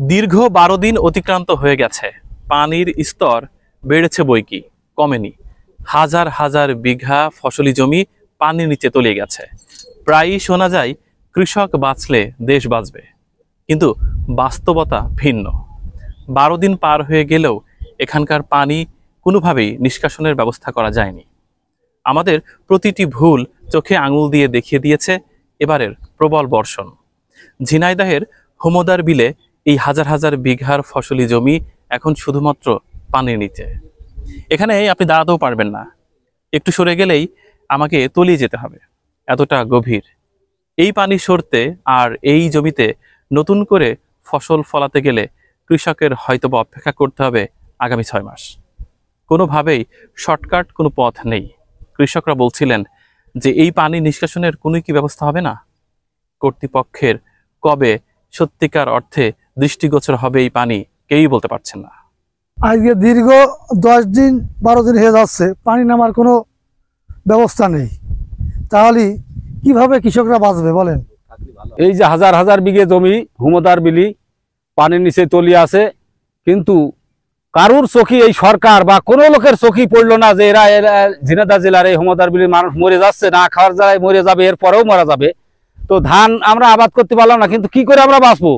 দীর্ঘ ১২ দিন অতিক্রান্ত হয়ে গেছে, পানির স্তর বেড়েছে বৈকি, কমেনি। হাজার হাজার বিঘা ফসলি জমি পানির নিচে তলিয়ে গেছে। প্রায়ই শোনা যায় কৃষক বাঁচলে দেশ বাঁচবে, কিন্তু বাস্তবতা ভিন্ন। ১২ দিন পার হয়ে গেলেও এখানকার পানি কোনোভাবেই নিষ্কাশনের ব্যবস্থা করা যায়নি। আমাদের প্রতিটি ভুল চোখে আঙুল দিয়ে দেখিয়ে দিয়েছে এবারের প্রবল বর্ষণ। ঝিনাইদহের হোমদার বিলে এই হাজার হাজার বিঘার ফসলি জমি এখন শুধুমাত্র পানির নিচে। এখানে আপনি দাঁড়াতেও পারবেন না, একটু সরে গেলেই আমাকে তলিয়ে যেতে হবে, এতটা গভীর। এই পানি সরতে আর এই জমিতে নতুন করে ফসল ফলাতে গেলে কৃষকের হয়তোবা অপেক্ষা করতে হবে আগামী ৬ মাস। কোনোভাবেই শর্টকাট কোনো পথ নেই। কৃষকরা বলছিলেন যে এই পানি নিষ্কাশনের কোনো কি ব্যবস্থা হবে না। কর্তৃপক্ষের কবে সত্যিকার অর্থে দৃষ্টিগোচর হবে এই পানি কেউই বলতে পারছেন না। আজকে দীর্ঘ 10 দিন 12 দিন হয়ে যাচ্ছে, পানি নামার কোনো ব্যবস্থা নেই। তাহলে কিভাবে কৃষকরা বাঁচবে বলেন? এই যে হাজার হাজার বিঘে জমি হুমদার বিলি পানির নিচে তলিয়ে আছে, কিন্তু কারুর চোখে এই সরকার বা কোনো লোকের চোখেই পড়লো না যে এরা ঝিনাইদহ জেলার এই হুমদার বিলির মানুষ মরে যাচ্ছে, না খাওয়ার জায়গায় মরে যাবে, এরপরেও মারা যাবে। তো ধান আমরা আবাদ করতে পারলাম না, কিন্তু কি করে আমরা বাঁচবো?